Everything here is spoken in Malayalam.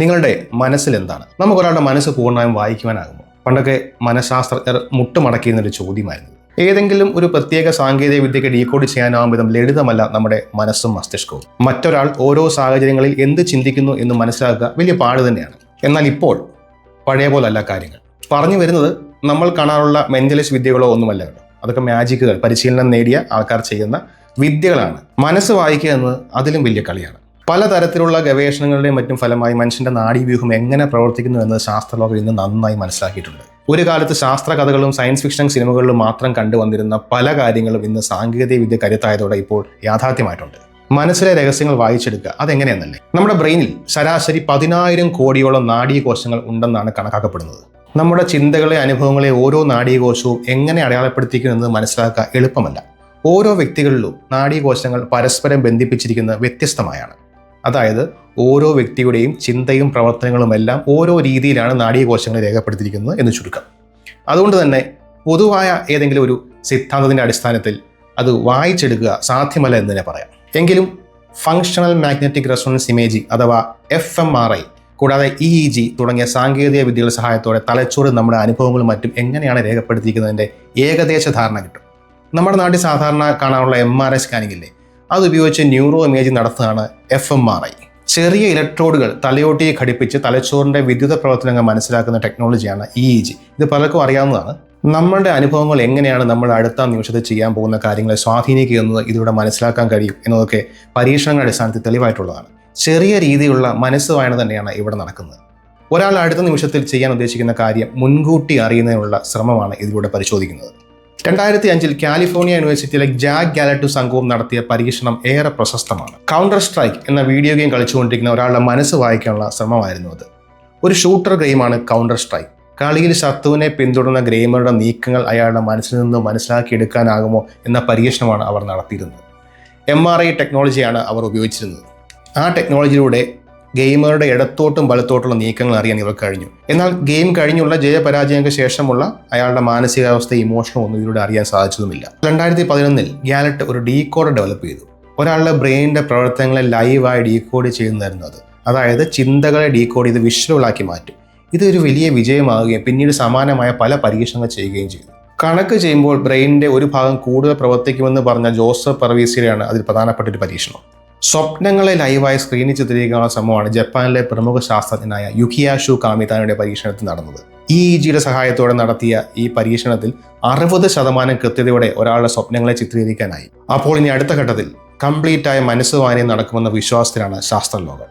നിങ്ങളുടെ മനസ്സിൽ എന്താണ്? നമുക്കൊരാളുടെ മനസ്സ് പൂർണ്ണമായും വായിക്കുവാനാകുമോ? പണ്ടൊക്കെ മനഃശാസ്ത്രജ്ഞർ മുട്ടുമടക്കിയിരുന്നൊരു ചോദ്യമായിരുന്നു. ഏതെങ്കിലും ഒരു പ്രത്യേക സാങ്കേതിക വിദ്യയ്ക്ക് ഡീകോഡ് ചെയ്യാനാവും വിധം ലളിതമല്ല നമ്മുടെ മനസ്സും മസ്തിഷ്കവും. മറ്റൊരാൾ ഓരോ സാഹചര്യങ്ങളിൽ എന്ത് ചിന്തിക്കുന്നു എന്ന് മനസ്സിലാക്കുക വലിയ പാട് തന്നെയാണ്. എന്നാൽ ഇപ്പോൾ പഴയ പോലല്ല കാര്യങ്ങൾ. പറഞ്ഞു വരുന്നത് നമ്മൾ കാണാറുള്ള മെന്റലിസ്റ്റ് വിദ്യകളോ ഒന്നുമല്ല കേട്ടോ. അതൊക്കെ മാജിക്കുകൾ, പരിശീലനം നേടിയ ആൾക്കാർ ചെയ്യുന്ന വിദ്യകളാണ്. മനസ്സ് വായിക്കുക എന്നത് അതിലും വലിയ കളിയാണ്. പലതരത്തിലുള്ള ഗവേഷണങ്ങളുടെയും മറ്റും ഫലമായി മനുഷ്യന്റെ നാഡീവ്യൂഹം എങ്ങനെ പ്രവർത്തിക്കുന്നു എന്ന് ശാസ്ത്രലോകം ഇന്ന് നന്നായി മനസ്സിലാക്കിയിട്ടുണ്ട്. ഒരു കാലത്ത് ശാസ്ത്ര കഥകളും സയൻസ് ഫിക്ഷൻ സിനിമകളിലും മാത്രം കണ്ടുവന്നിരുന്ന പല കാര്യങ്ങളും ഇന്ന് സാങ്കേതിക വിദ്യ കരുത്തായതോടെ ഇപ്പോൾ യാഥാർത്ഥ്യമായിട്ടുണ്ട്. മനസ്സിലെ രഹസ്യങ്ങൾ വായിച്ചെടുക്കുക, അതെങ്ങനെയെന്നല്ലേ? നമ്മുടെ ബ്രെയിനിൽ ശരാശരി 10,000 കോടിയോളം നാഡീകോശങ്ങൾ ഉണ്ടെന്നാണ് കണക്കാക്കപ്പെടുന്നത്. നമ്മുടെ ചിന്തകളെ, അനുഭവങ്ങളെ ഓരോ നാഡീകോശവും എങ്ങനെ അടയാളപ്പെടുത്തിക്കുമെന്ന് മനസ്സിലാക്കുക എളുപ്പമല്ല. ഓരോ വ്യക്തികളിലും നാഡീകോശങ്ങൾ പരസ്പരം ബന്ധിപ്പിച്ചിരിക്കുന്നത് വ്യത്യസ്തമായാണ്. അതായത് ഓരോ വ്യക്തിയുടെയും ചിന്തയും പ്രവർത്തനങ്ങളുമെല്ലാം ഓരോ രീതിയിലാണ് നാഡീകോശങ്ങളെ രേഖപ്പെടുത്തിയിരിക്കുന്നത് എന്ന് ചുരുക്കം. അതുകൊണ്ട് തന്നെ പൊതുവായ ഏതെങ്കിലും ഒരു സിദ്ധാന്തത്തിന്റെ അടിസ്ഥാനത്തിൽ അത് വായിച്ചെടുക്കുക സാധ്യമല്ല എന്ന് തന്നെ പറയാം. എങ്കിലും ഫങ്ഷണൽ മാഗ്നറ്റിക് റെസൊണൻസ് ഇമേജിംഗ് അഥവാ FMRI കൂടാതെ EEG തുടങ്ങിയ സാങ്കേതിക വിദ്യകളുടെ സഹായത്തോടെ തലച്ചോറ് നമ്മുടെ അനുഭവങ്ങളും മറ്റും എങ്ങനെയാണ് രേഖപ്പെടുത്തിയിരിക്കുന്നതിന്റെ ഏകദേശ ധാരണ കിട്ടും. നമ്മുടെ നാട്ടിൽ സാധാരണ കാണാനുള്ള MRI സ്കാനിംഗ് ഇല്ലേ, അതുപയോഗിച്ച് ന്യൂറോ ഇമേജിംഗ് നടത്തുന്നതാണ് FMRI. ചെറിയ ഇലക്ട്രോഡുകൾ തലയോട്ടിയെ ഘടിപ്പിച്ച് തലച്ചോറിന്റെ വിദ്യുത പ്രവർത്തനങ്ങൾ മനസ്സിലാക്കുന്ന ടെക്നോളജിയാണ് EEG. ഇത് പലർക്കും അറിയാവുന്നതാണ്. നമ്മളുടെ അനുഭവങ്ങൾ എങ്ങനെയാണ് നമ്മൾ അടുത്ത നിമിഷത്തിൽ ചെയ്യാൻ പോകുന്ന കാര്യങ്ങളെ സ്വാധീനിക്കുക എന്നത് ഇതിലൂടെ മനസ്സിലാക്കാൻ കഴിയും എന്നതൊക്കെ പരീക്ഷണങ്ങളുടെ അടിസ്ഥാനത്തിൽ തെളിവായിട്ടുള്ളതാണ്. ചെറിയ രീതിയിലുള്ള മനസ്സ് വായന തന്നെയാണ് ഇവിടെ നടക്കുന്നത്. ഒരാൾ അടുത്ത നിമിഷത്തിൽ ചെയ്യാൻ ഉദ്ദേശിക്കുന്ന കാര്യം മുൻകൂട്ടി അറിയുന്നതിനുള്ള ശ്രമമാണ് ഇതിലൂടെ പരിശോധിക്കുന്നത്. 2005 കാലിഫോർണിയ യൂണിവേഴ്സിറ്റിയിലെ ജാക്ക് ഗാലറ്റു സംഘവും നടത്തിയ പരീക്ഷണം ഏറെ പ്രശസ്തമാണ്. കൗണ്ടർ സ്ട്രൈക്ക് എന്ന വീഡിയോ ഗെയിം കളിച്ചുകൊണ്ടിരിക്കുന്ന ഒരാളുടെ മനസ്സ് വായിക്കാനുള്ള ശ്രമമായിരുന്നു അത്. ഒരു ഷൂട്ടർ ഗെയിമാണ് കൗണ്ടർ സ്ട്രൈക്ക്. കളിയിൽ ശത്രുവിനെ പിന്തുടരുന്ന ഗെയിമറുടെ നീക്കങ്ങൾ അയാളുടെ മനസ്സിൽ നിന്ന് മനസ്സിലാക്കിയെടുക്കാനാകുമോ എന്ന പരീക്ഷണമാണ് അവർ നടത്തിയിരുന്നത്. MRI ടെക്നോളജിയാണ് അവർ ഉപയോഗിച്ചിരുന്നത്. ആ ടെക്നോളജിയിലൂടെ ഗെയിമറുടെ ഇടത്തോട്ടും വലത്തോട്ടുള്ള നീക്കങ്ങൾ അറിയാൻ ഇവർക്ക് കഴിഞ്ഞു. എന്നാൽ ഗെയിം കഴിഞ്ഞുള്ള ജയപരാജയങ്ങൾക്ക് ശേഷമുള്ള അയാളുടെ മാനസികാവസ്ഥ, ഇമോഷണോ ഒന്നും ഇതിലൂടെ അറിയാൻ സാധിച്ചതുമില്ല. 2011 ഗാലറ്റ് ഒരു ഡീകോഡർ ഡെവലപ്പ് ചെയ്തു. ഒരാളുടെ ബ്രെയിനിന്റെ പ്രവർത്തനങ്ങളെ ലൈവായി ഡീകോഡ് ചെയ്യുന്നതായിരുന്നു അത്. അതായത് ചിന്തകളെ ഡീകോഡ് ചെയ്ത് വിഷ്വലാക്കി മാറ്റും. ഇതൊരു വലിയ വിജയമാവുകയും പിന്നീട് സമാനമായ പല പരീക്ഷണങ്ങൾ ചെയ്യുകയും ചെയ്തു. കണക്ക് ചെയ്യുമ്പോൾ ബ്രെയിനിന്റെ ഒരു ഭാഗം കൂടുതൽ പ്രവർത്തിക്കുമെന്ന് പറഞ്ഞ ജോസഫ് പർവീസിയാണ് അതിൽ പ്രധാനപ്പെട്ട ഒരു പരീക്ഷണം. സ്വപ്നങ്ങളെ ലൈവായി സ്ക്രീനിൽ ചിത്രീകരിക്കാനുള്ള ശ്രമമാണ് ജപ്പാനിലെ പ്രമുഖ ശാസ്ത്രജ്ഞനായ യുകിയാഷു കാമിതാനയുടെ പരീക്ഷണത്തിൽ നടന്നത്. EEGയുടെ സഹായത്തോടെ നടത്തിയ ഈ പരീക്ഷണത്തിൽ 60% കൃത്യതയോടെ ഒരാളുടെ സ്വപ്നങ്ങളെ ചിത്രീകരിക്കാനായി. അപ്പോൾ ഇനി അടുത്ത ഘട്ടത്തിൽ കംപ്ലീറ്റായ മനസ്സ് വായന നടക്കുമെന്ന വിശ്വാസത്തിലാണ് ശാസ്ത്രലോകം.